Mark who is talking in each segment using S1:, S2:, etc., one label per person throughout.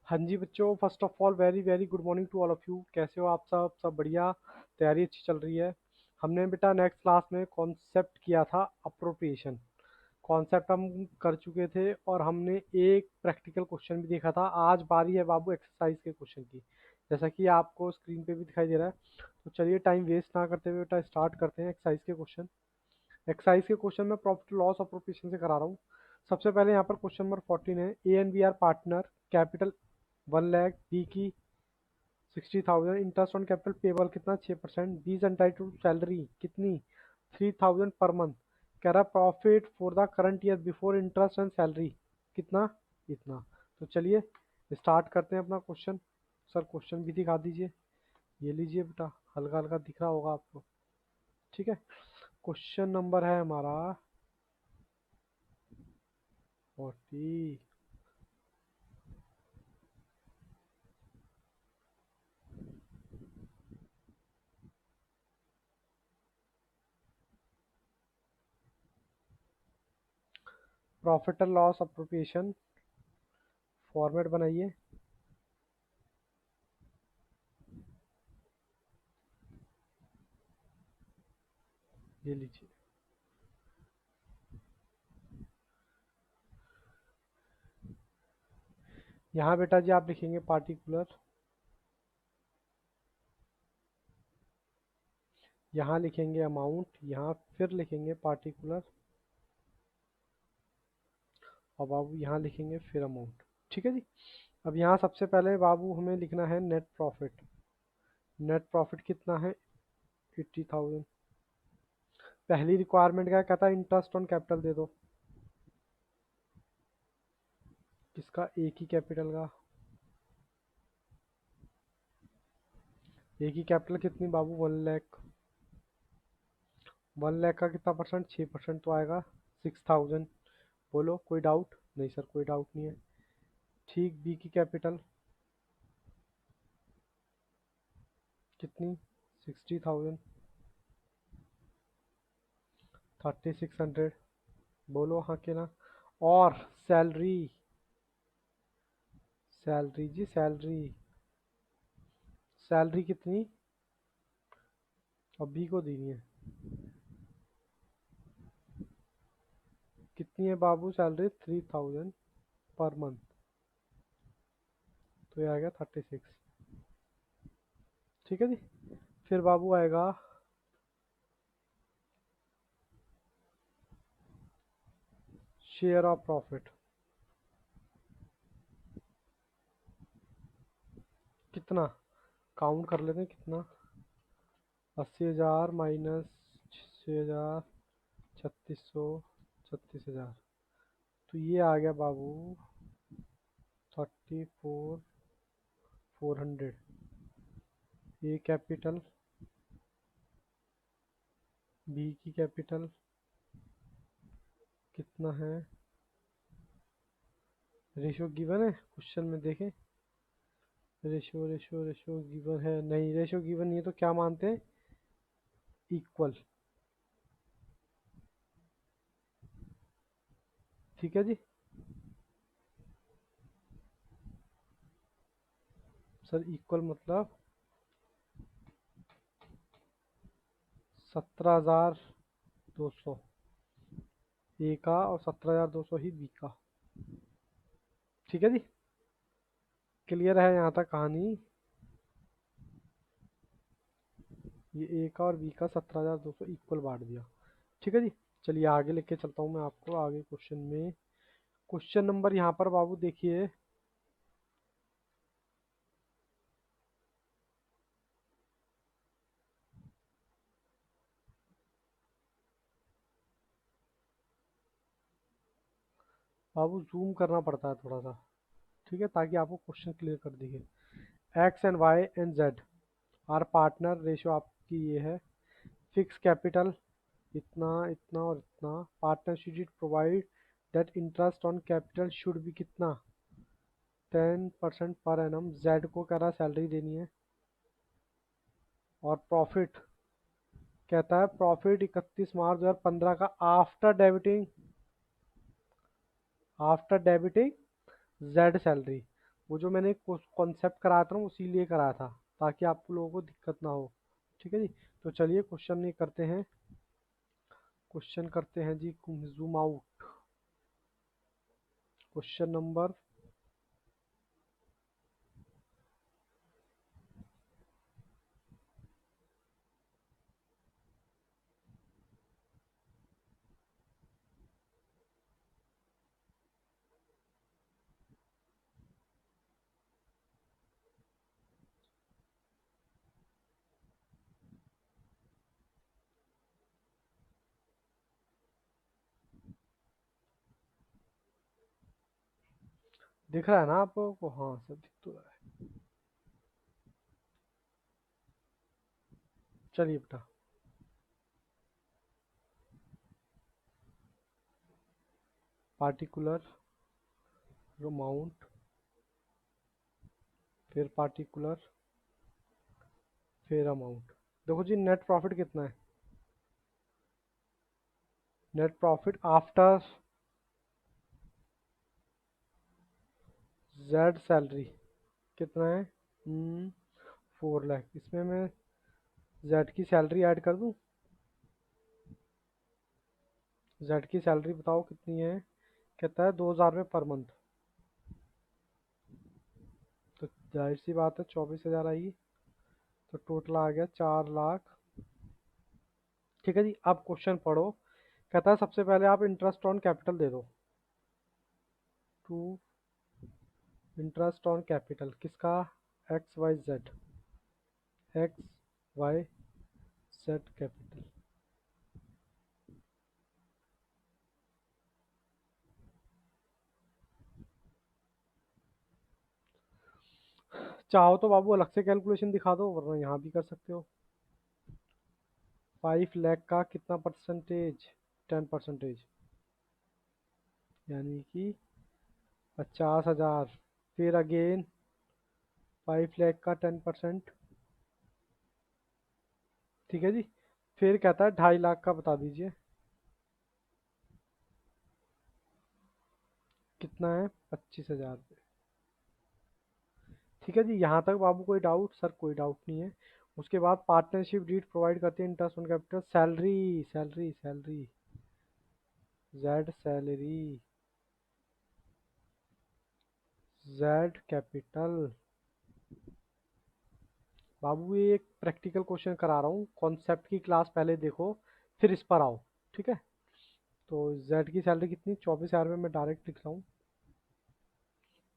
S1: हाँ जी बच्चों, first of all very very good morning to all of you. कैसे हो आप सब बढ़िया। तैयारी अच्छी चल रही है। हमने बेटा नेक्स्ट क्लास में कॉन्सेप्ट किया था अप्रोप्रिएशन। कॉन्सेप्ट हम कर चुके थे और हमने एक प्रैक्टिकल क्वेश्चन भी देखा था। आज बारी है बाबू एक्सरसाइज के क्वेश्चन की, जैसा कि आपको स्क्रीन पे भी दिखाई दे रहा है। तो चलिए टाइम वेस्ट ना करते हुए बेटा स्टार्ट करते हैं एक्सरसाइज के क्वेश्चन। एक्सरसाइज के क्वेश्चन में प्रॉफिट लॉस अप्रोप्रिएशन से करा रहा हूँ। सबसे पहले यहाँ पर क्वेश्चन नंबर 14 है। A and B are partner, capital 1 lakh, B की 60,000, इंटरेस्ट ऑन कैपिटल पेबल कितना 6%, B is entitled to salary कितनी 3,000 पर मंथ। कह रहा profit for the current year before interest and salary कितना, इतना। तो चलिए स्टार्ट करते हैं अपना क्वेश्चन। सर क्वेश्चन भी दिखा दीजिए। ये लीजिए बेटा, हल्का हल्का दिख रहा होगा आपको। ठीक है, क्वेश्चन नंबर है हमारा 40। Profit and loss appropriation format बनाइए। ये लीजिए, यहाँ बेटा जी आप लिखेंगे पार्टिकुलर, यहाँ लिखेंगे अमाउंट, यहाँ फिर लिखेंगे पार्टिकुलर, और बाबू यहाँ लिखेंगे फिर अमाउंट। ठीक है जी। अब यहाँ सबसे पहले बाबू हमें लिखना है नेट प्रॉफिट। नेट प्रॉफिट कितना है 80,000। पहली रिक्वायरमेंट क्या कहता है, इंटरेस्ट ऑन कैपिटल दे दो। किसका, एक ही कैपिटल का। एक ही कैपिटल कितनी बाबू 1 लाख। 1 लाख का कितना परसेंट, 6% तो आएगा 6,000। बोलो कोई डाउट नहीं सर, कोई डाउट नहीं है। ठीक, बी की कैपिटल कितनी 60,000, 3600। बोलो हाँ के ना। और सैलरी, सैलरी जी सैलरी, सैलरी कितनी, और बी को देनी है कितनी है बाबू, सैलरी 3,000 पर मंथ। तो ये आएगा 36। ठीक है जी। फिर बाबू आएगा शेयर ऑफ प्रॉफिट। कितना, काउंट कर लेते हैं कितना, 80,000 माइनस 6,000, 3600, 36,000। तो ये आ गया बाबू 34,400। ए कैपिटल, बी की कैपिटल कितना है, रेशो गिवन है क्वेश्चन में देखें। रेशो रेशो रेशो गिवन है नहीं, रेशो गिवन नहीं है तो क्या मानते हैं, इक्वल। ठीक है जी। सर इक्वल मतलब 17,200 ए का और 17,200 ही बी का। ठीक है जी, क्लियर है यहाँ तक कहानी। ये ए का और बी का 17,200 इक्वल बांट दिया। ठीक है जी। चलिए आगे लेके चलता हूँ मैं आपको आगे क्वेश्चन में। क्वेश्चन नंबर यहाँ पर बाबू देखिए, बाबू जूम करना पड़ता है थोड़ा सा, ठीक है, ताकि आपको क्वेश्चन क्लियर कर दिखे। X and Y and Z are partner, ratio आपकी ये है। फिक्स कैपिटल इतना इतना और इतना। Partnership provide that interest on capital should भी कितना 10% पर एनम। जेड को कह रहा सैलरी देनी है। और प्रॉफिट कहता है प्रॉफिट 31 मार्च 2015 का आफ्टर डेबिटिंग जेड सैलरी। वो जो मैंने कॉन्सेप्ट कराया था ना उसी लिए कराया था, ताकि आप लोगों को दिक्कत ना हो। ठीक है जी। तो चलिए क्वेश्चन ये करते हैं, क्वेश्चन करते हैं जी, जूम आउट। क्वेश्चन नंबर, दिख रहा है ना आपको? हाँ सब दिख तो रहा है। चलिए बेटा, पार्टिकुलर अमाउंट, फिर पार्टिकुलर, फिर अमाउंट। देखो जी, नेट प्रॉफिट कितना है? Net profit after Z salary कितना है? 4 लाख। इसमें मैं जेड की सैलरी ऐड कर दूं? जेड की सैलरी बताओ कितनी है? कहता है 2000 में पर मंथ। तो जाहिर सी बात है 24,000 आएगी। तो टोटल आ गया 4 लाख। ठीक है जी, अब क्वेश्चन पढ़ो। कहता है सबसे पहले आप इंटरेस्ट ऑन कैपिटल दे दो। टू इंटरेस्ट ऑन कैपिटल किसका? X Y Z, X Y Z capital. चाहो तो बाबू अलग से कैलकुलेशन दिखा दो, वरना यहाँ भी कर सकते हो। 5 लाख का कितना परसेंटेज? 10%, यानी कि 50,000। फिर अगेन 5 लाख का 10%। ठीक है जी। फिर कहता है 2.5 लाख का बता दीजिए कितना है? 25,000। ठीक है जी, यहाँ तक बाबू कोई डाउट? सर कोई डाउट नहीं है। उसके बाद पार्टनरशिप डीड प्रोवाइड करती है interest on capital. Salary salary salary, Z salary, Z capital. बाबू ये एक प्रैक्टिकल क्वेश्चन करा रहा हूँ, कॉन्सेप्ट की क्लास पहले देखो, फिर इस पर आओ। ठीक है। तो जेड की सैलरी कितनी? 24,000 में मैं डायरेक्ट लिख रहा हूँ।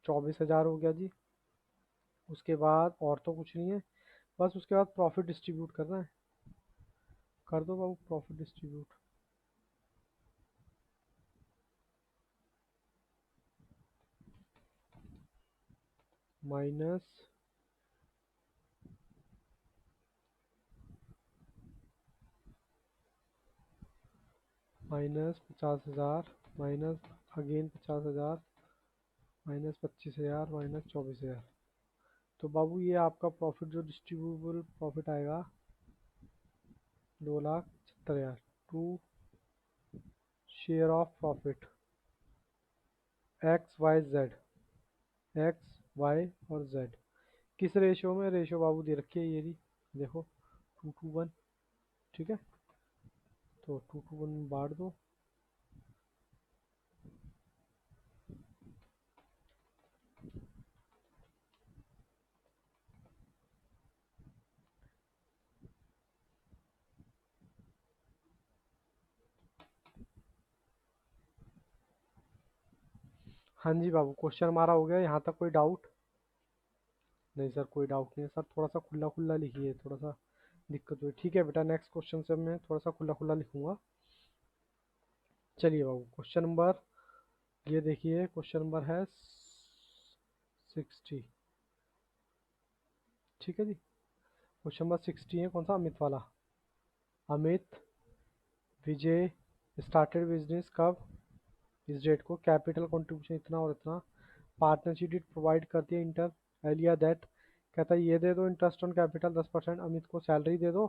S1: 24,000 हो गया जी। उसके बाद और तो कुछ नहीं है, बस उसके बाद प्रॉफिट डिस्ट्रीब्यूट करना है। कर दो बाबू profit distribute. Minus -50,000, minus again 50,000, minus 25,000, minus 24,000। तो बाबू ये आपका प्रॉफिट जो डिस्ट्रीब्यूटेबल प्रॉफिट आएगा 2,75,000। To share of profit X Y Z, X Y और जेड किस रेशियो में? रेशियो बाबू दे रखी है ये रही, देखो 2:1। ठीक है, तो 2:1 में बांट दो। हाँ जी बाबू, क्वेश्चन हमारा हो गया। यहाँ तक कोई डाउट? नहीं सर कोई डाउट नहीं है सर, थोड़ा सा खुला खुला लिखिए, थोड़ा सा दिक्कत हुई। ठीक है बेटा, नेक्स्ट क्वेश्चन से मैं थोड़ा सा खुला खुला लिखूंगा। चलिए बाबू क्वेश्चन नंबर, ये देखिए क्वेश्चन नंबर है 60। ठीक है जी, क्वेश्चन नंबर 60 है। कौन सा? अमित वाला। अमित विजय स्टार्टेड बिजनेस कब? इस डेट को। कैपिटल कंट्रीब्यूशन इतना और इतना। पार्टनरशिप डेट प्रोवाइड करती है इंटर एलिया दैट। कहता है ये दे दो इंटरेस्ट ऑन कैपिटल 10%, अमित को सैलरी दे दो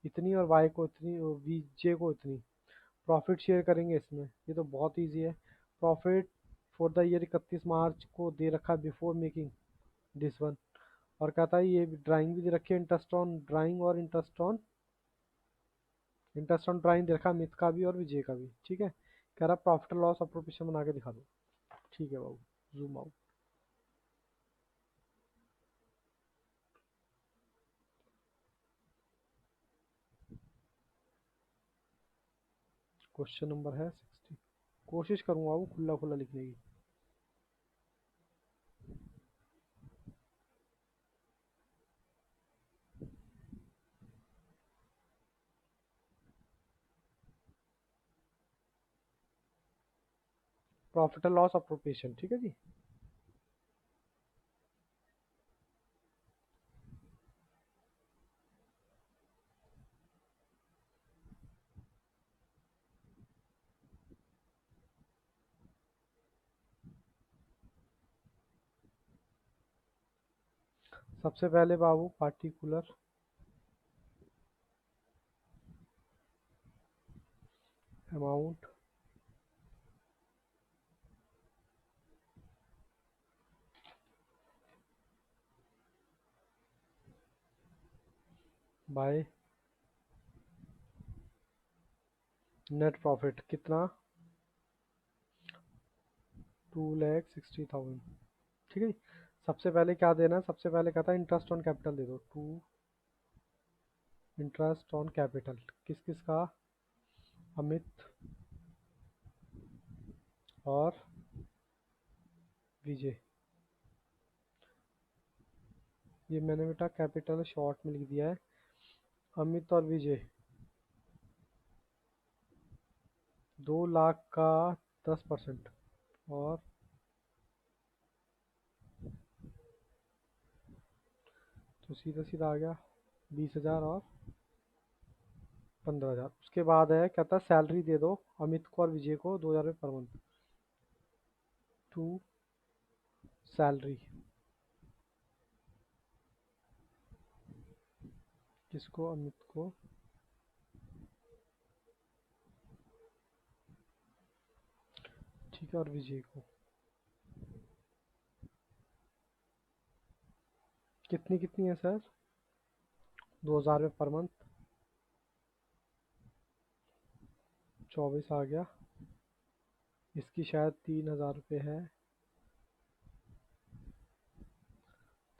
S1: इतनी, और वाई को इतनी, और विजय को इतनी। प्रॉफिट शेयर करेंगे इसमें, ये तो बहुत ईजी है। प्रॉफिट फॉर द ईयर 31 मार्च को दे रखा बिफोर मेकिंग दिस वन। और कहता है ये ड्राइंग भी दे रखी है, इंटरेस्ट ऑन ड्राइंग और इंटरेस्ट ऑन ड्राइंग दे रखा है अमित का भी और विजय का भी। ठीक है, कह रहा प्रॉफिट लॉस अप्रोप्रिएशन बना के दिखा दो। ठीक है बाबू, जूम आउट। क्वेश्चन नंबर है 60। कोशिश करूंगा वो खुला खुला लिखने की। प्रॉफिट एंड लॉस अप्रोप्रिएशन, ठीक है जी। सबसे पहले बाबू particular amount by net profit कितना, 2,60,000। ठीक है जी। सबसे पहले क्या देना है, सबसे पहले कहता है इंटरेस्ट ऑन कैपिटल दे दो। टू इंटरेस्ट ऑन कैपिटल किस किस का, अमित और विजय। ये मैंने बेटा कैपिटल शॉर्ट में लिख दिया है, अमित और विजय 2 लाख का 10%, और तो सीधा सीधा आ गया 20,000 और 15,000। उसके बाद है कहता है सैलरी दे दो अमित को और विजय को 2,000 रुपये पर मंथ। टू सैलरी किसको, अमित को, ठीक है, और विजय को। कितनी कितनी है सर, 2,000 रुपये पर मंथ, 24 आ गया। इसकी शायद 3,000 रुपये है,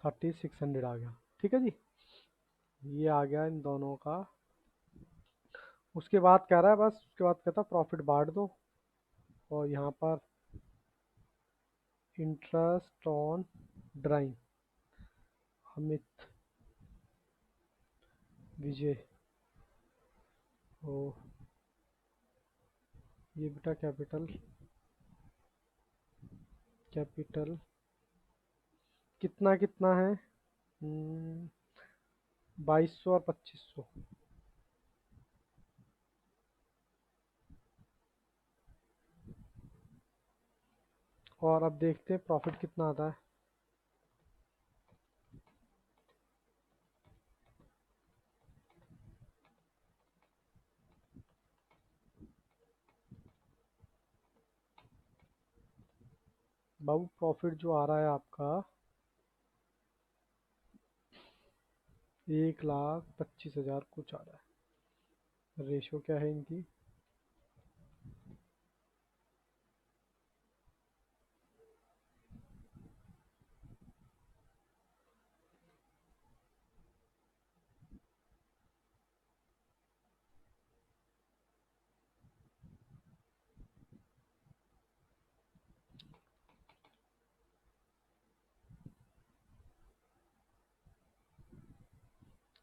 S1: 3,600 आ गया। ठीक है जी, ये आ गया इन दोनों का। उसके बाद कह रहा है, बस उसके बाद कहता प्रॉफिट बांट दो, और यहाँ पर इंटरेस्ट ऑन ड्राइंग अमित विजय। ओ ये बेटा कैपिटल कैपिटल कितना कितना है, 2,200 और 2,500। और अब देखते हैं प्रॉफिट कितना आता है। बाबू प्रॉफिट जो आ रहा है आपका 1,25,000 कुछ आ रहा है। रेशो क्या है इनकी,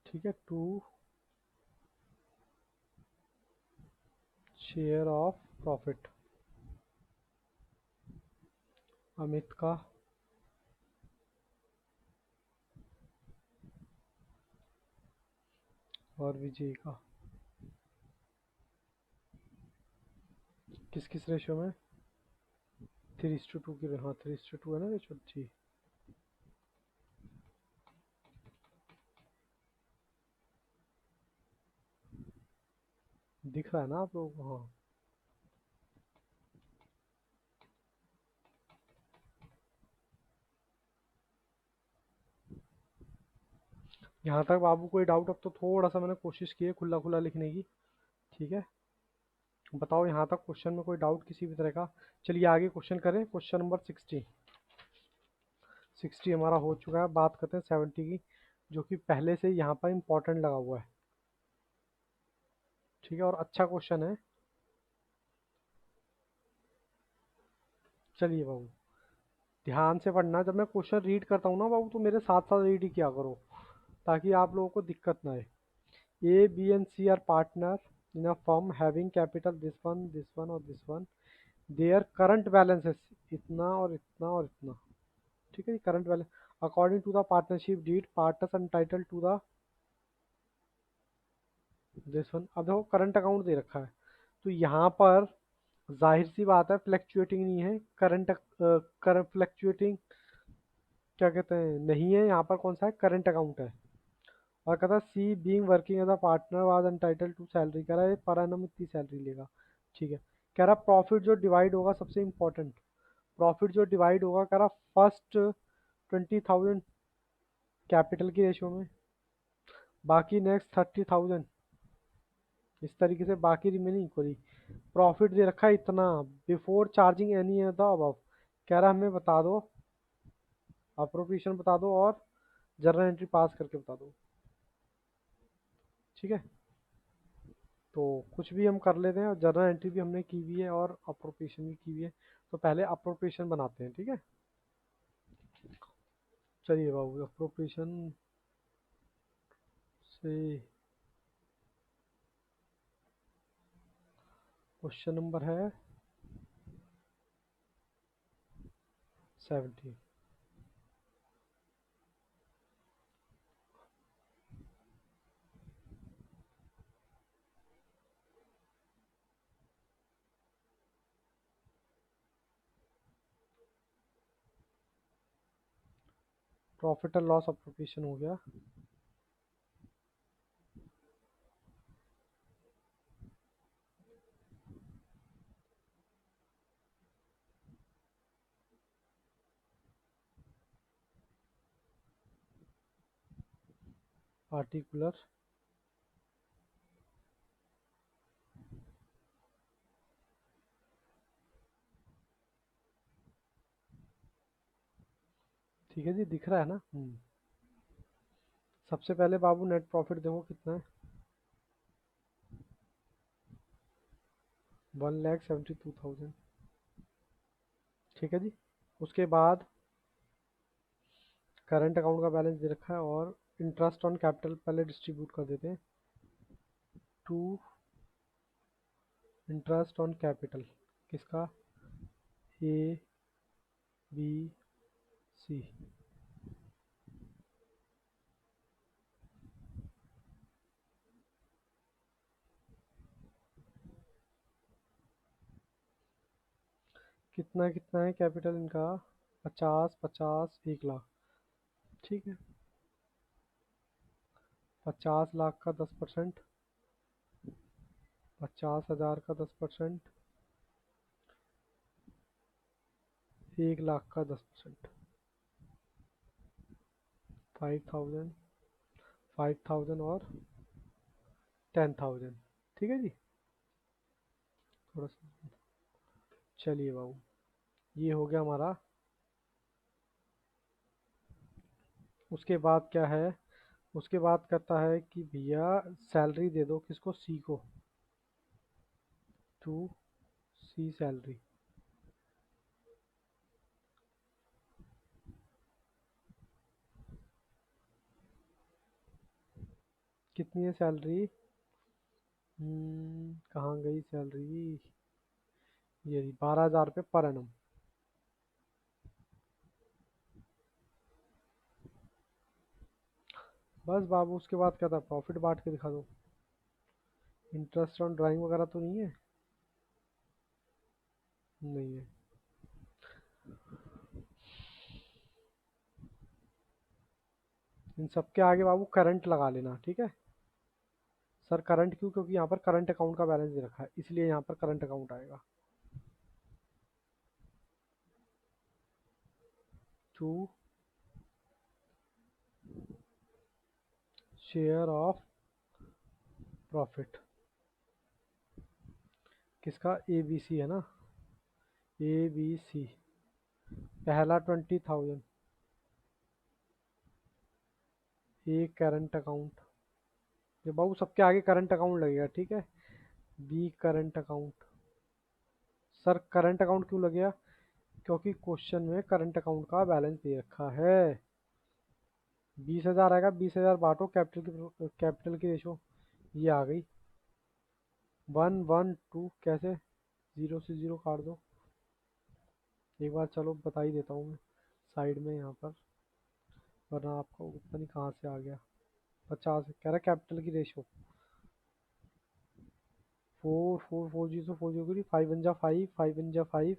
S1: ठीक है। To share of profit Amit का और विजय का, किस किस रेशो में, 3:2 की। हाँ 3:2 है ना रेशो जी। दिख रहा है ना आप लोगों को, हाँ। यहाँ तक बाबू कोई डाउट? अब तो थोड़ा सा मैंने कोशिश की है खुला खुला लिखने की। ठीक है, बताओ यहाँ तक क्वेश्चन में कोई डाउट किसी भी तरह का? चलिए आगे क्वेश्चन करें। Question number 60। 60 हमारा हो चुका है। बात करते हैं 70 की, जो कि पहले से यहाँ पर इम्पोर्टेंट लगा हुआ है। ठीक है, और अच्छा क्वेश्चन है। चलिए बाबू, ध्यान से पढ़ना। जब मैं क्वेश्चन रीड करता हूँ ना बाबू, तो मेरे साथ साथ रीड ही किया करो, ताकि आप लोगों को दिक्कत ना आए। A B and C are partner in a firm having capital this one और this one. Their current balance है इतना और इतना और इतना। ठीक है, current balance according to the partnership deed partners entitle to the this one. अब देखो करंट अकाउंट दे रखा है, तो यहाँ पर जाहिर सी बात है फ्लैक्चुएटिंग नहीं है। करंट फ्लैक्चुएटिंग क्या कहते हैं, नहीं है। यहाँ पर कौन सा है? करंट अकाउंट है। और कहता है C being working as a partner was entitle to salary. कह रहा है ये पर एनम इतनी सैलरी लेगा। ठीक है, कह रहा प्रॉफिट जो डिवाइड होगा, सबसे इंपॉर्टेंट, प्रॉफिट जो डिवाइड होगा, कह रहा फर्स्ट 20,000 कैपिटल की रेशो में, बाकी नेक्स्ट 30,000, इस तरीके से बाकी रिमेनिंग इक्वली। प्रॉफिट दे रखा है इतना, बिफोर चार्जिंग एनी है द अबव। कह रहा हमें बता दो, अप्रोप्रिएशन बता दो और जर्नल एंट्री पास करके बता दो। ठीक है, तो कुछ भी हम कर लेते हैं, और जर्नल एंट्री भी हमने की हुई है और अप्रोप्रिएशन भी की हुई है। तो पहले अप्रोप्रिएशन बनाते हैं। ठीक है, चलिए बाबू अप्रोप्रिएशन से क्वेश्चन नंबर है 70। प्रॉफिट एंड लॉस अप्रोप्रिएशन हो गया। पार्टिकुलर ठीक है जी, दिख रहा है ना? सबसे पहले बाबू नेट प्रॉफिट देखो कितना है, 1,72,000। ठीक है जी, उसके बाद करंट अकाउंट का बैलेंस दे रखा है, और इंटरेस्ट ऑन कैपिटल पहले डिस्ट्रीब्यूट कर देते हैं टू इंटरेस्ट ऑन कैपिटल। किसका? A B C. कितना कितना है कैपिटल इनका? 50, 50, 1 लाख। ठीक है, 50 लाख का 10%, 50,000 का 10%, 1 लाख का 10%, 5,000, 5,000 और 10,000। ठीक है जी, थोड़ा सा। चलिए बाबू, ये हो गया हमारा। उसके बाद क्या है? उसके बाद कहता है कि भैया सैलरी दे दो, किसको? सी को। To C salary. कितनी है सैलरी? कहाँ गई सैलरी? ये 12,000 रुपये पर एनम। बस बाबू, उसके बाद क्या था? प्रॉफिट बांट के दिखा दो। इंटरेस्ट ऑन ड्राइंग वगैरह तो नहीं है? नहीं है। इन सबके आगे बाबू करंट लगा लेना। ठीक है सर, करंट क्यों? क्योंकि यहाँ पर करंट अकाउंट का बैलेंस दे रखा है, इसलिए यहाँ पर करंट अकाउंट आएगा। टू शेयर ऑफ प्रॉफिट, किसका, ए बी सी है ना, ए बी सी। पहला 20,000, ए करंट अकाउंट, ये बाबू सबके आगे करंट अकाउंट लगेगा, ठीक है। B current account. Sir current account क्यों लगेगा, क्योंकि क्वेश्चन में करंट अकाउंट का बैलेंस दे रखा है। 20,000 आएगा, 20,000 बांटो, कैपिटल की रेशो ये आ गई 1:1:2। कैसे, जीरो से जीरो काट दो। एक बार चलो बता ही देता हूँ मैं साइड में यहाँ पर, वरना आपको पता नहीं कहाँ से आ गया। 50 कह रहा कैपिटल की रेशो, 4 4 4 0 5 1 जा 5, 5 1 जा 5,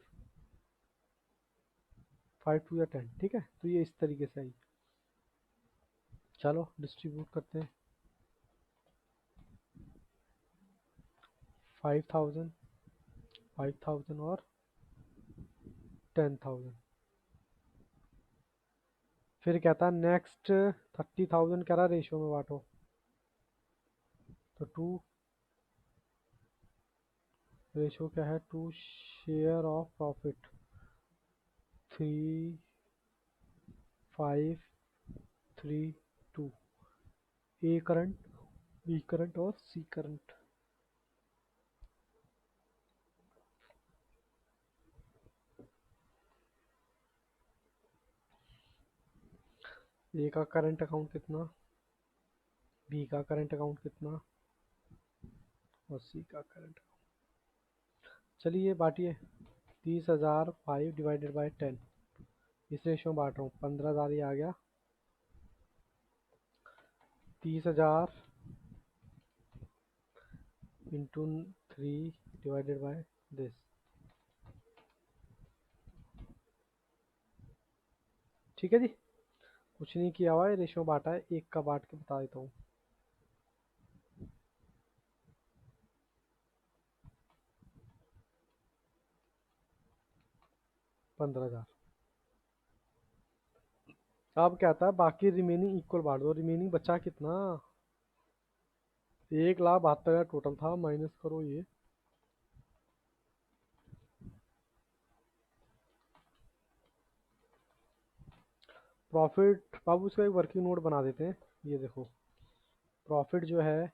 S1: 5 2 जा 10, ठीक है। तो ये इस तरीके से आई। चलो डिस्ट्रीब्यूट करते हैं। 5,000, 5,000 और 10,000। फिर कहता है नेक्स्ट 30,000 कह रहा रेशियो में बांटो, तो 2, रेशियो क्या है, 2 share of profit, 3 5 3 2। A current, B current और सी करंट। ए का करंट अकाउंट कितना, बी का करंट अकाउंट कितना और सी का करंट। चलिए बांटिए, 30,000 5/10, इस रेशियो में बांट रहा हूँ। 15,000 ये आ गया, 30,000 इंटू 3/दिस। ठीक है जी, कुछ नहीं किया हुआ है, रेशियो बांटा है। एक का बांट के बता देता हूँ। 15,000। अब क्या था, बाकी रिमेनिंग इक्वल बांट दो। रिमेनिंग बचा कितना, 1,72,000 टोटल था, माइनस करो ये। प्रॉफिट बाबू इसका एक वर्किंग नोट बना देते हैं। ये देखो प्रॉफिट जो है,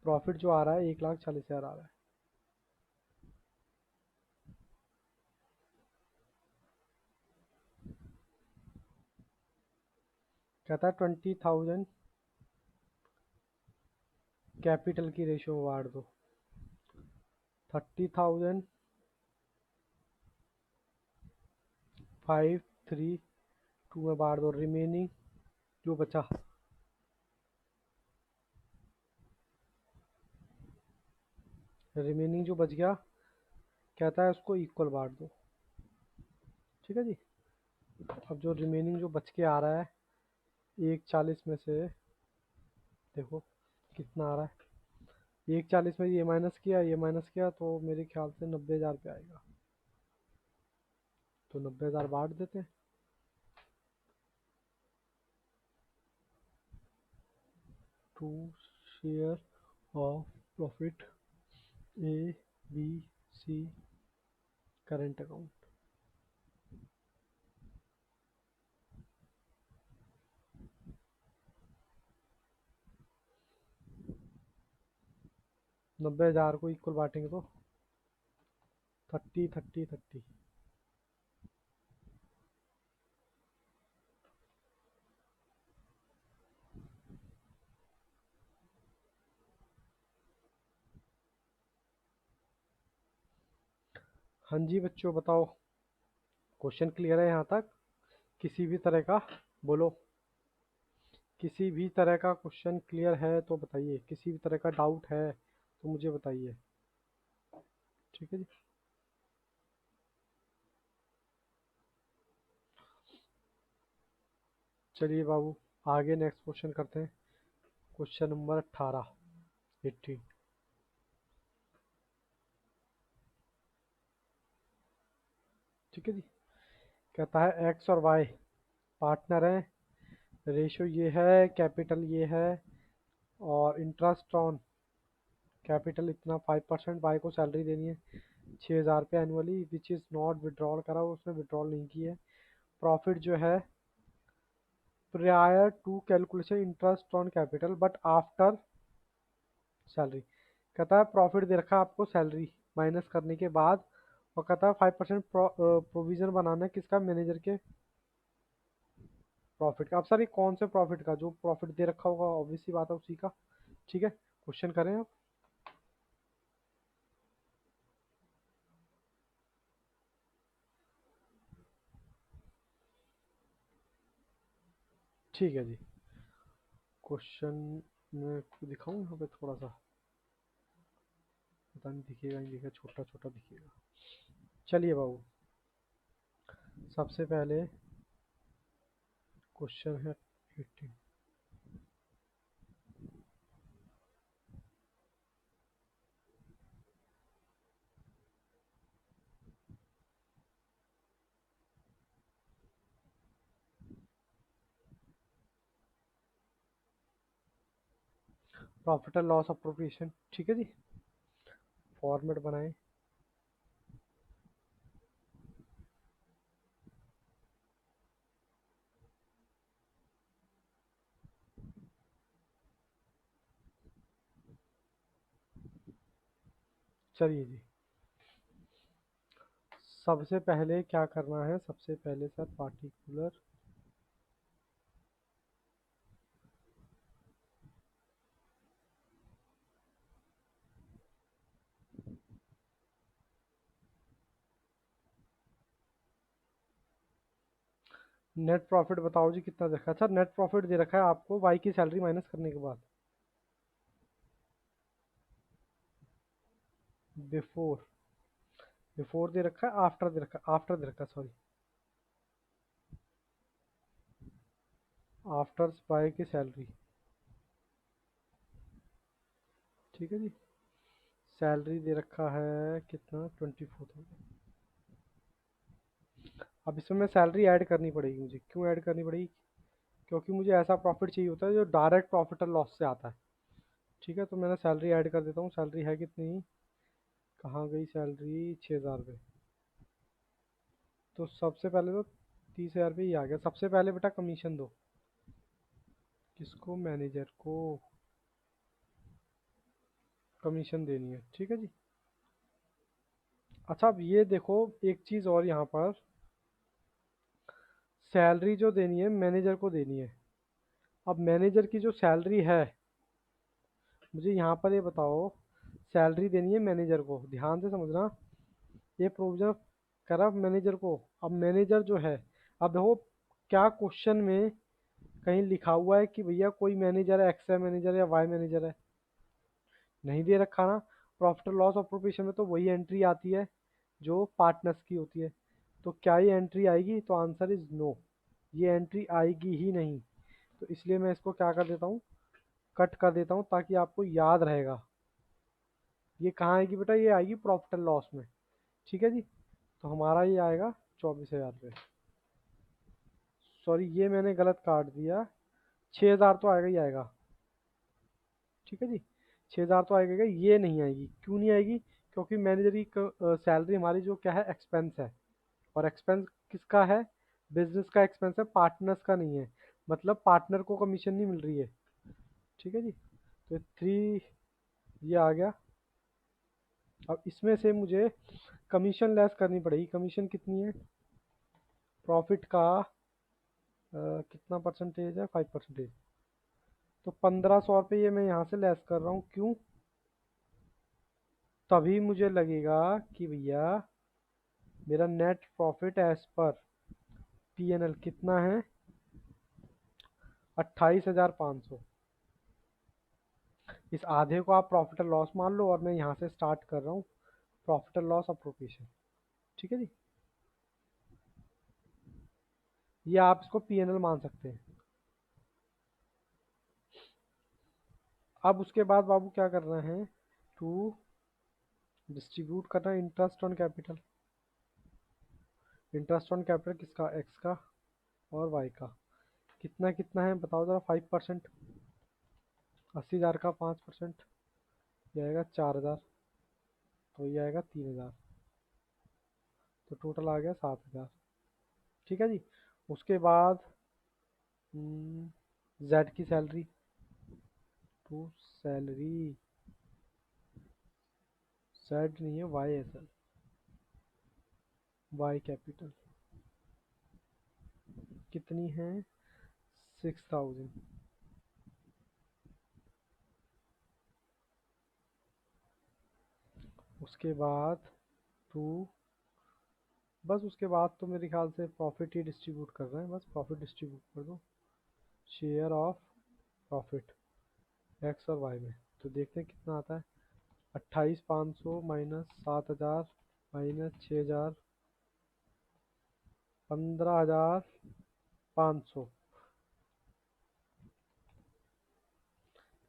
S1: प्रॉफिट जो आ रहा है 1,40,000 आ रहा है। कहता है 20,000 कैपिटल की रेशियो में बांट दो, 30,000 5 3 2 में बांट दो। रिमेनिंग जो बचा, रिमेनिंग जो बच गया कहता है उसको इक्वल बांट दो। ठीक है जी। अब जो रिमेनिंग जो बच के आ रहा है 1,40 में से देखो कितना आ रहा है। 1,40 में ये माइनस किया तो मेरे ख्याल से 90,000 पे आएगा। तो 90,000 बांट देते हैं। To share of profit, A B C current account. 90,000 को इक्वल बांटेंगे तो 30 30 30। हाँ जी बच्चों बताओ, क्वेश्चन क्लियर है यहाँ तक, किसी भी तरह का, बोलो, किसी भी तरह का क्वेश्चन क्लियर है तो बताइए, किसी भी तरह का डाउट है तो मुझे बताइए। ठीक है जी। चलिए बाबू आगे नेक्स्ट क्वेश्चन करते हैं। Question number 18 18। ठीक है जी। कहता है एक्स और वाई पार्टनर हैं, रेशियो ये है, कैपिटल ये है, और इंटरेस्ट ऑन कैपिटल इतना 5%, बाई को सैलरी देनी है 6,000 रुपये annually, which is not withdrawal करा, उसने विड्रॉल नहीं की है। प्रॉफिट जो है prior to calculation interest on capital but after salary, कहता है प्रॉफिट दे रखा है आपको सैलरी माइनस करने के बाद, और कहता है 5% प्रोविजन बनाना है किसका, मैनेजर के प्रॉफिट का। अब सर ये कौन से प्रॉफिट का, जो प्रॉफिट दे रखा होगा ऑब्वियस सी बात है उसी का। ठीक है, क्वेश्चन करें आप। ठीक है जी, क्वेश्चन मैं आपको दिखाऊं यहाँ पे थोड़ा सा, पता नहीं दिखेगा नहीं दिखेगा, छोटा छोटा दिखेगा। चलिए बाबू, सबसे पहले क्वेश्चन है 18। प्रॉफिट एंड लॉस अप्रोप्रिएशन, ठीक है जी, फॉर्मेट बनाएं। चलिए जी, सबसे पहले क्या करना है, सबसे पहले सर पार्टिकुलर नेट प्रॉफिट बताओ जी कितना देखा। अच्छा, नेट प्रॉफिट दे रखा है आपको वाई की सैलरी माइनस करने के बाद, बिफोर, बिफोर दे रखा है, आफ्टर दे रखा है, आफ्टर दे रखा है सॉरी, आफ्टर बाय की सैलरी, ठीक है जी। सैलरी दे रखा है कितना, 24,000। अब इसमें मैं सैलरी ऐड करनी पड़ेगी मुझे, क्यों ऐड करनी पड़ेगी, क्योंकि मुझे ऐसा प्रॉफिट चाहिए होता है जो डायरेक्ट प्रॉफिट और लॉस से आता है। ठीक है, तो मैंने सैलरी ऐड कर देता हूँ। सैलरी है कितनी, कहाँ गई सैलरी, 6,000 रुपये। तो सबसे पहले तो 30,000 रुपये ही आ गया। सबसे पहले बेटा कमीशन दो, किसको, मैनेजर को कमीशन देनी है, ठीक है जी। अच्छा, अब ये देखो एक चीज़ और, यहाँ पर सैलरी जो देनी है मैनेजर को देनी है। अब मैनेजर की जो सैलरी है, मुझे यहाँ पर ये बताओ, सैलरी देनी है मैनेजर को, ध्यान से समझना, ये प्रोविजन करा मैनेजर को। अब मैनेजर जो है, अब देखो क्या क्वेश्चन में कहीं लिखा हुआ है कि भैया कोई मैनेजर है, एक्स है मैनेजर या वाई मैनेजर है, नहीं दे रखा ना। प्रॉफिट और लॉस ऑफ में तो वही एंट्री आती है जो पार्टनर्स की होती है। तो क्या ये एंट्री आएगी, तो आंसर इज नो, ये एंट्री आएगी ही नहीं। तो इसलिए मैं इसको क्या कर देता हूँ, कट कर देता हूँ, ताकि आपको याद रहेगा। ये कहाँ आएगी बेटा, ये आएगी प्रॉफिट एंड लॉस में, ठीक है जी। तो हमारा ये आएगा 24,000 रुपये। सॉरी, ये मैंने गलत काट दिया, 6,000 तो आएगा ही आएगा, ठीक है जी। 6,000 तो आएगा, ये नहीं आएगी। क्यों नहीं आएगी, क्योंकि मैनेजर की सैलरी हमारी जो क्या है, एक्सपेंस है, और एक्सपेंस किसका है, बिजनेस का एक्सपेंस है, पार्टनर्स का नहीं है। मतलब पार्टनर को कमीशन नहीं मिल रही है, ठीक है जी। तो 3 ये आ गया। अब इसमें से मुझे कमीशन लेस करनी पड़ेगी। कमीशन कितनी है, प्रॉफिट का कितना परसेंटेज है, 5%। तो 1,500 रुपये ये मैं यहाँ से लेस कर रहा हूँ, क्यों, तभी मुझे लगेगा कि भैया मेरा net profit as per PNL कितना है, 28,500। इस आधे को आप प्रॉफिट और लॉस मान लो, और मैं यहाँ से स्टार्ट कर रहा हूँ प्रॉफिट और लॉस अप्रोप्रिएशन, ठीक है जी। ये आप इसको पीएनएल मान सकते हैं। अब उसके बाद बाबू क्या करना है, टू डिस्ट्रीब्यूट करना है interest on capital. Interest on capital किसका, एक्स का और वाई का। कितना कितना है बताओ ज़रा, 5%। 80,000 का 5%, ये आएगा 4,000, तो ये आएगा 3,000, तो टोटल आ गया 7,000। ठीक है जी। उसके बाद जेड की सैलरी, टू सैलरी, जेड नहीं है, वाई है सर, वाई कैपिटल कितनी है, 6,000। उसके बाद टू, बस उसके बाद तो मेरे ख्याल से प्रॉफिट ही डिस्ट्रीब्यूट कर रहे हैं, बस प्रॉफिट डिस्ट्रीब्यूट कर दो, शेयर ऑफ प्रॉफिट एक्स और वाई में। तो देखते हैं कितना आता है, 28,500 माइनस 7,000 माइनस 6,000, 15,500,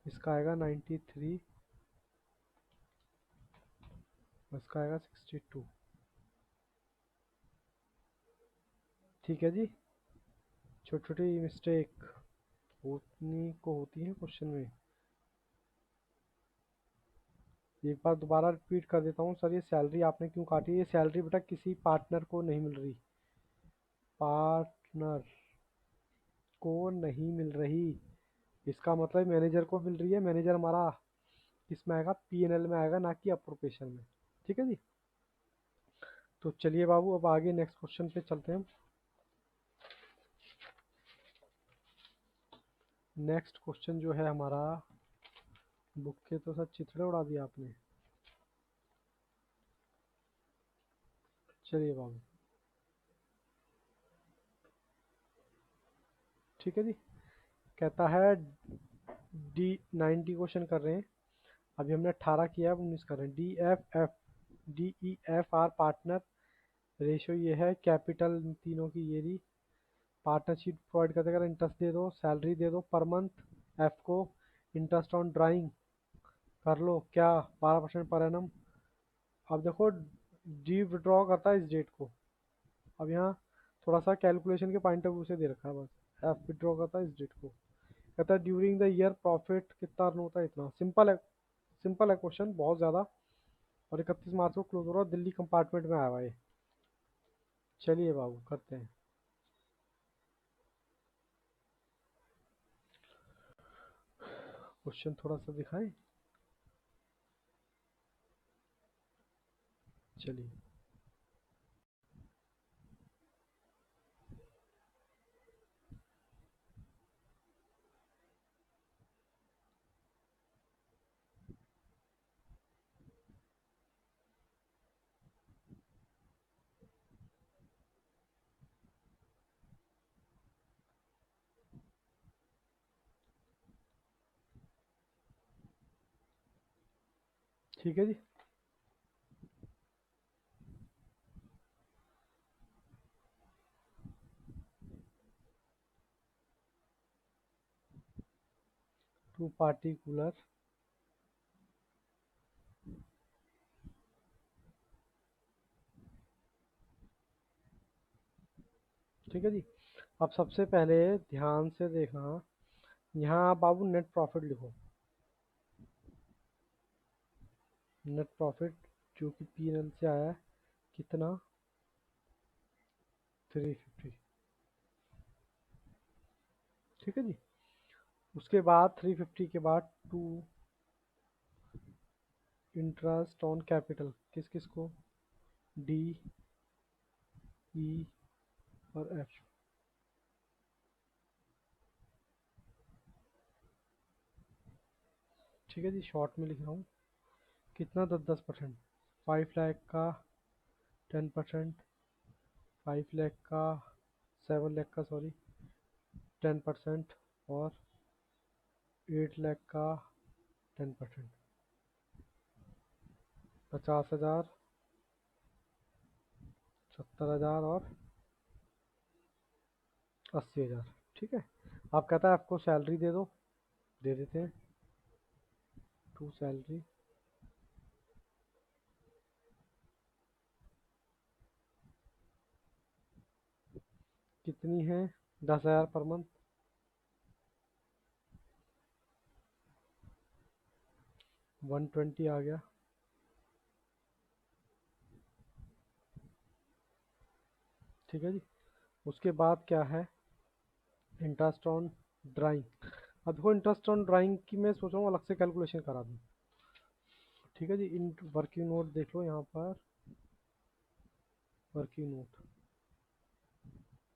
S1: इसका आएगा 93, इसका आएगा 62। ठीक है जी। छोटी छोटी मिस्टेक होनी को होती है क्वेश्चन में। एक बार दोबारा रिपीट कर देता हूँ सर, ये सैलरी आपने क्यों काटी, ये सैलरी बेटा किसी पार्टनर को नहीं मिल रही, पार्टनर को नहीं मिल रही, इसका मतलब मैनेजर को मिल रही है। मैनेजर हमारा किसमें आएगा, पीएनएल में आएगा, ना कि अप्रोप्रिएशन में। ठीक है जी। तो चलिए बाबू अब आगे नेक्स्ट क्वेश्चन पे चलते हैं। नेक्स्ट क्वेश्चन जो है हमारा, बुक के तो सर चिथड़े उड़ा दिया आपने। चलिए बाबू, ठीक है जी। कहता है डी 90 क्वेश्चन कर रहे हैं, अभी हमने 18 किया, अब 19 कर रहे हैं। D E F R partner, ratio ये है, कैपिटल तीनों की ये रही, पार्टनरशिप प्रोवाइड करते अगर इंटरेस्ट दे दो, सैलरी दे दो पर मंथ एफ को, इंटरेस्ट ऑन ड्राइंग कर लो क्या, 12% पर एनम। अब देखो डी विड्रॉ करता है इस डेट को, अब यहाँ थोड़ा सा कैलकुलेशन के पॉइंट ऑफ व्यू से दे रखा है, बस एफ विड्रॉ करता है इस डेट को। कहता है ड्यूरिंग द ईयर प्रॉफिट कितना अर्न होता है, इतना। सिंपल है, सिंपल है क्वेश्चन बहुत ज़्यादा, और 31 मार्च को क्लोज हो रहा है, दिल्ली कंपार्टमेंट में आया हुआ है। चलिए बाबू करते हैं। क्वेश्चन थोड़ा सा दिखाएं, चलिए। ठीक है जी। टू पार्टिकुलर, ठीक है जी। अब सबसे पहले ध्यान से देखना, यहाँ बाबू नेट प्रॉफिट लिखो, नेट प्रॉफिट जो कि पीएनएल से आया है, कितना, 350। ठीक है जी। उसके बाद 350 के बाद टू इंटरेस्ट ऑन कैपिटल, किस किस को, डी ई और एफ। ठीक है जी, शॉर्ट में लिख रहा हूँ, कितना, 10-10%, 5 लाख का 10%, 5 लाख का, 7 लाख का सॉरी 10%, और 8 लाख का 10%, 50,000, 70,000 और 80,000। ठीक है। आप कहता है आपको सैलरी दे दो, दे देते हैं, टू सैलरी कितनी है, 10,000 पर मंथ, 120 आ गया। ठीक है जी। उसके बाद क्या है, इंटरेस्ट ऑन ड्राइंग। अब देखो इंटरेस्ट ऑन ड्राइंग की मैं सोच रहा हूँ अलग से कैलकुलेशन करा दूँ। ठीक है जी। इन वर्किंग नोट देख लो यहाँ पर, working note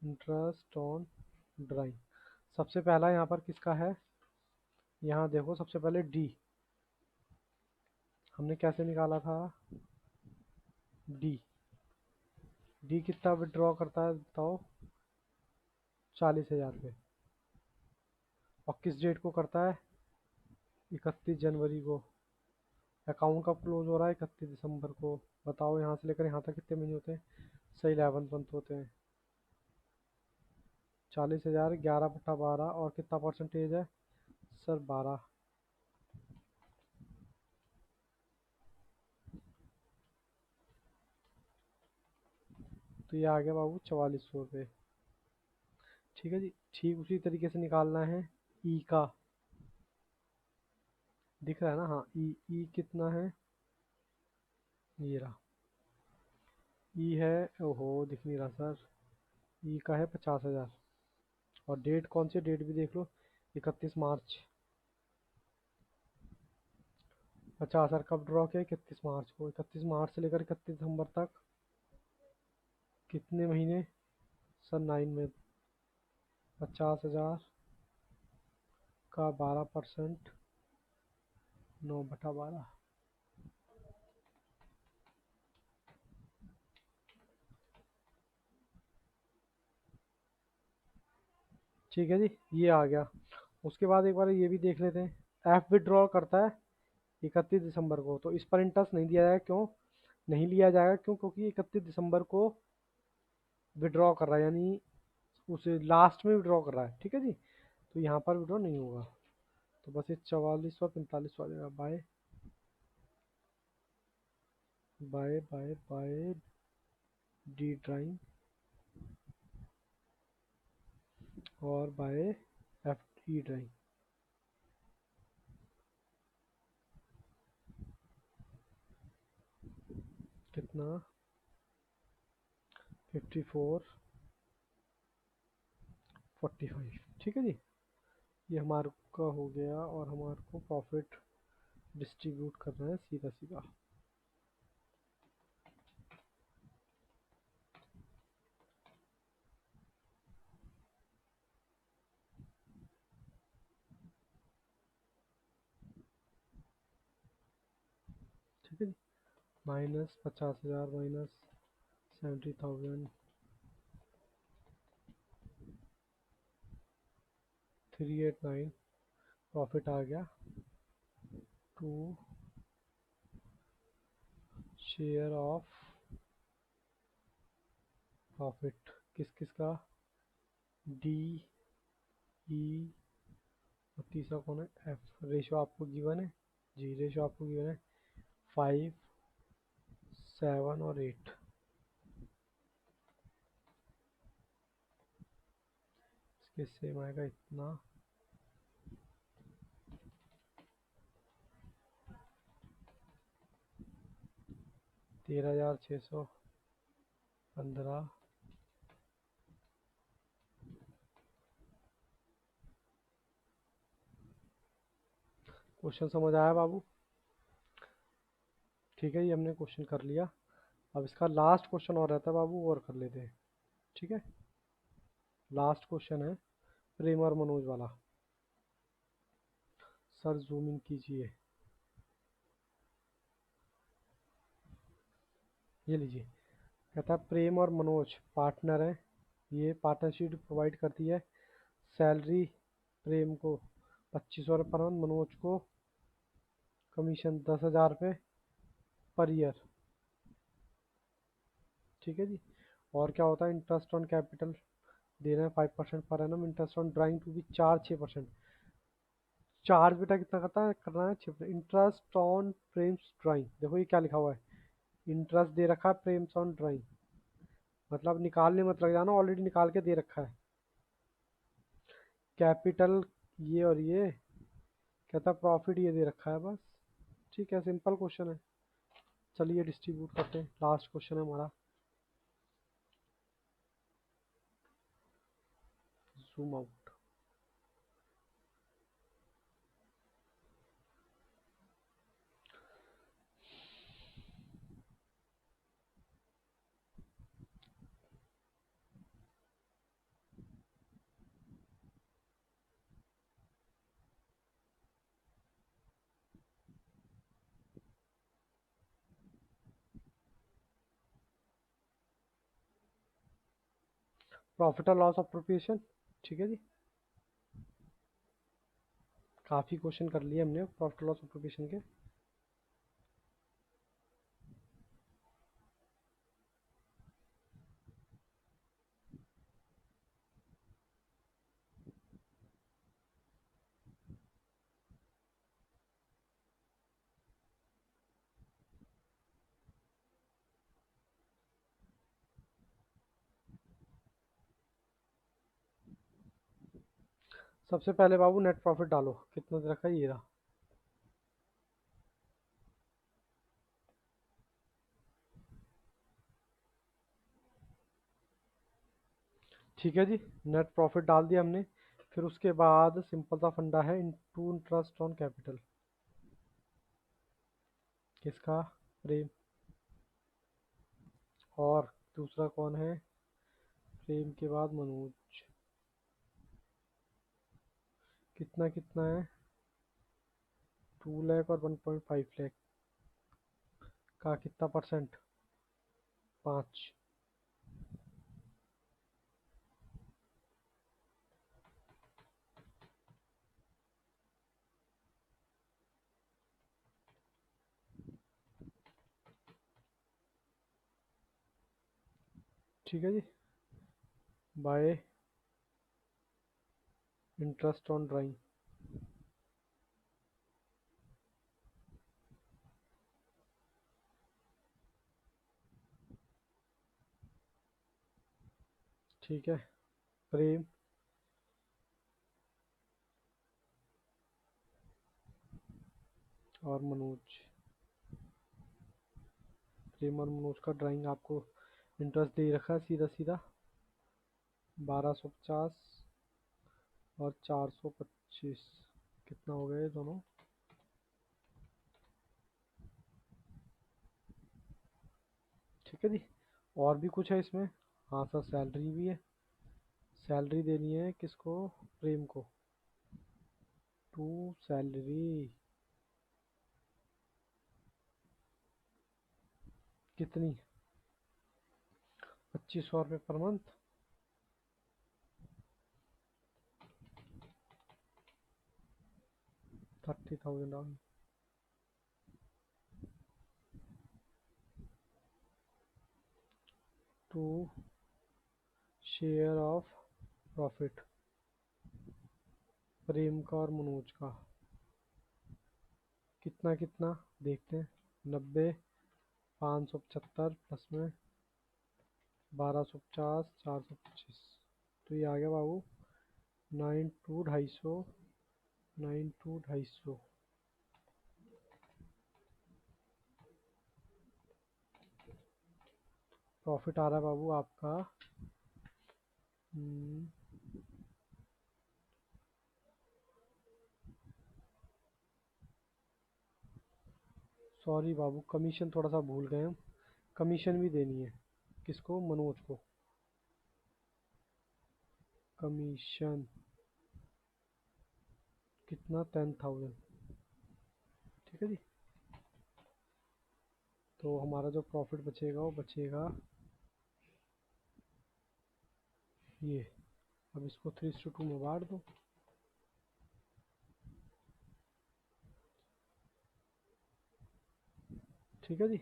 S1: interest on drawing. सबसे पहला यहाँ पर किसका है, यहाँ देखो सबसे पहले डी, हमने कैसे निकाला था, डी, डी कितना विड्रॉ करता है बताओ, 40,000 पे, और किस डेट को करता है, 31 जनवरी को। अकाउंट कब क्लोज हो रहा है, 31 दिसंबर को। बताओ यहाँ से लेकर यहाँ तक कितने महीने होते हैं, सही 11 मंथ होते हैं। 40,000 11/12 और कितना परसेंटेज है सर, 12। तो ये आ गया बाबू 4400 रुपये। ठीक है जी। ठीक उसी तरीके से निकालना है ई का, दिख रहा है ना, हाँ ई, ई कितना है, ये रहा ई है, ओहो दिख नहीं रहा सर, ई का है 50,000। और डेट कौन सी, डेट भी देख लो, 31 मार्च। 50,000 कब ड्रॉ किया, 31 मार्च को। 31 मार्च से लेकर 31 दिसंबर तक कितने महीने सर, 9 में। 50,000 का 12%, 9/12। ठीक है जी, ये आ गया। उसके बाद एक बार ये भी देख लेते हैं, एफ विड्रॉ करता है 31 दिसंबर को, तो इस पर इंटरेस्ट नहीं दिया जाएगा, क्यों नहीं लिया जाएगा, क्यों, क्योंकि 31 दिसंबर को विड्रॉ कर रहा है, यानी उसे लास्ट में विड्रॉ कर रहा है। ठीक है जी, तो यहाँ पर विड्रॉ नहीं होगा, तो बस ये 44 और 45 आ जाएगा। By by by by D drawing और बाय एफ डी ड्राइंग। कितना, 54.45। ठीक है जी, ये हमारे का हो गया, और हमारे को प्रॉफिट डिस्ट्रीब्यूट करना है सीधा सीधा। ठीक है जी, -50,000 -70,000, 389 प्रॉफिट आ गया टू शेयर ऑफ प्रॉफिट। किस किस का, डी, ई, और तीसरा कौन है, एफ। रेशो आपको गिवन है जी, रेशो आपको गिवन है 5, 7 और 8। इसके सेम आएगा इतना, 13,615। क्वेश्चन समझ आया बाबू। ठीक है, ये हमने क्वेश्चन कर लिया। अब इसका लास्ट क्वेश्चन और रहता है बाबू, और कर लेते हैं। ठीक है, लास्ट क्वेश्चन है प्रेम और मनोज वाला। सर जूम इन कीजिए, ये लीजिए। कहता है प्रेम और मनोज पार्टनर हैं, ये पार्टनरशिप प्रोवाइड करती है। सैलरी प्रेम को 2500 रुपये पर मंथ, मनोज को कमीशन 10,000 रुपये पर ईयर। ठीक है जी। और क्या होता है, इंटरेस्ट ऑन कैपिटल दे रहे हैं 5% per annum, interest on drawing to be charge 6%। Charge बेटा कितना करता है, करना है 6%। इंटरेस्ट ऑन प्रेम्स ड्राइंग, देखो ये क्या लिखा हुआ है, इंटरेस्ट दे रखा है प्रेम्स ऑन ड्राइंग, मतलब निकालने मत लग जाना, ऑलरेडी निकाल के दे रखा है। कैपिटल ये, और ये कहता प्रॉफिट ये दे रखा है बस। ठीक है, सिंपल क्वेश्चन है। चलिए डिस्ट्रीब्यूट करते हैं, लास्ट क्वेश्चन है हमारा। Zoom out. प्रॉफिट और लॉस अप्रोप्रिएशन। ठीक है जी, काफ़ी क्वेश्चन कर लिए हमने प्रॉफिट और लॉस अप्रोप्रिएशन के। सबसे पहले बाबू नेट प्रॉफिट डालो, कितना दे रखा है, ये रहा। ठीक है जी, नेट प्रॉफिट डाल दिया हमने। फिर उसके बाद सिंपल सा फंडा है, इनटू इंटरेस्ट ऑन कैपिटल। किसका? प्रेम। और दूसरा कौन है? प्रेम के बाद मनोज। कितना कितना है? 2 लाख और 1.5 लाख का कितना परसेंट? 5। ठीक है जी, बाय इंटरेस्ट ऑन ड्राइंग। ठीक है, प्रेम और मनोज। प्रेम और मनोज का ड्राइंग आपको इंटरेस्ट दे रखा है सीधा सीधा 1250 और 425। कितना हो गया ये दोनों? ठीक है जी, और भी कुछ है इसमें? हाँ सर, सैलरी भी है। सैलरी देनी है किसको? प्रेम को। टू सैलरी कितनी? 2500 रुपये per month. 30,000। Two share of profit Prem का और मनोज का। कितना कितना देखते हैं। 90, 575 प्लस में 1250, 425। तो ये आ गया बाबू 92,250। 92,250 प्रॉफिट आ रहा है बाबू आपका। सॉरी बाबू, कमीशन थोड़ा सा भूल गए हम। कमीशन भी देनी है। किसको? मनोज को। कमीशन कितना? 10,000। ठीक है जी, तो हमारा जो प्रॉफिट बचेगा वो बचेगा ये। अब इसको 3:2 में बांट दो। ठीक है जी,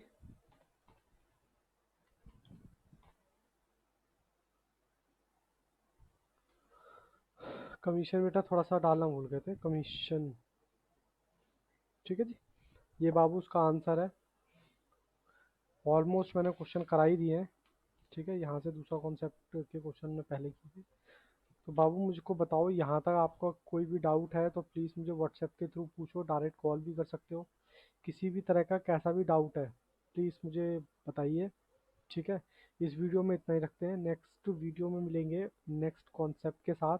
S1: कमीशन बेटा थोड़ा सा डालना भूल गए थे, कमीशन। ठीक है जी, ये बाबू उसका आंसर है। ऑलमोस्ट मैंने क्वेश्चन करा ही दिए हैं। ठीक है, यहाँ से दूसरा कॉन्सेप्ट के क्वेश्चन ने पहले किए थे। तो बाबू मुझको बताओ, यहाँ तक आपका कोई भी डाउट है तो प्लीज़ मुझे व्हाट्सएप के थ्रू पूछो, डायरेक्ट कॉल भी कर सकते हो। किसी भी तरह का कैसा भी डाउट है प्लीज़ मुझे बताइए। ठीक है, इस वीडियो में इतना ही रखते हैं, नेक्स्ट वीडियो में मिलेंगे नेक्स्ट कॉन्सेप्ट के साथ।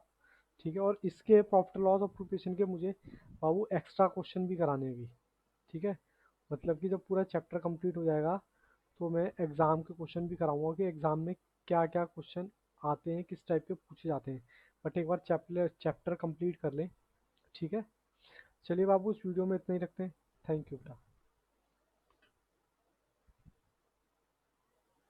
S1: ठीक है, और इसके प्रॉफिट लॉस ऑफ प्रोफेशन के मुझे बाबू एक्स्ट्रा क्वेश्चन भी कराने हैं अभी। ठीक है, मतलब कि जब पूरा चैप्टर कंप्लीट हो जाएगा तो मैं एग्ज़ाम के क्वेश्चन भी कराऊंगा कि एग्ज़ाम में क्या क्या क्वेश्चन आते हैं, किस टाइप के पूछे जाते हैं। बट एक बार चैप्टर कंप्लीट कर लें। ठीक है, चलिए बाबू इस वीडियो में इतना ही रखते हैं। थैंक यू बेटा।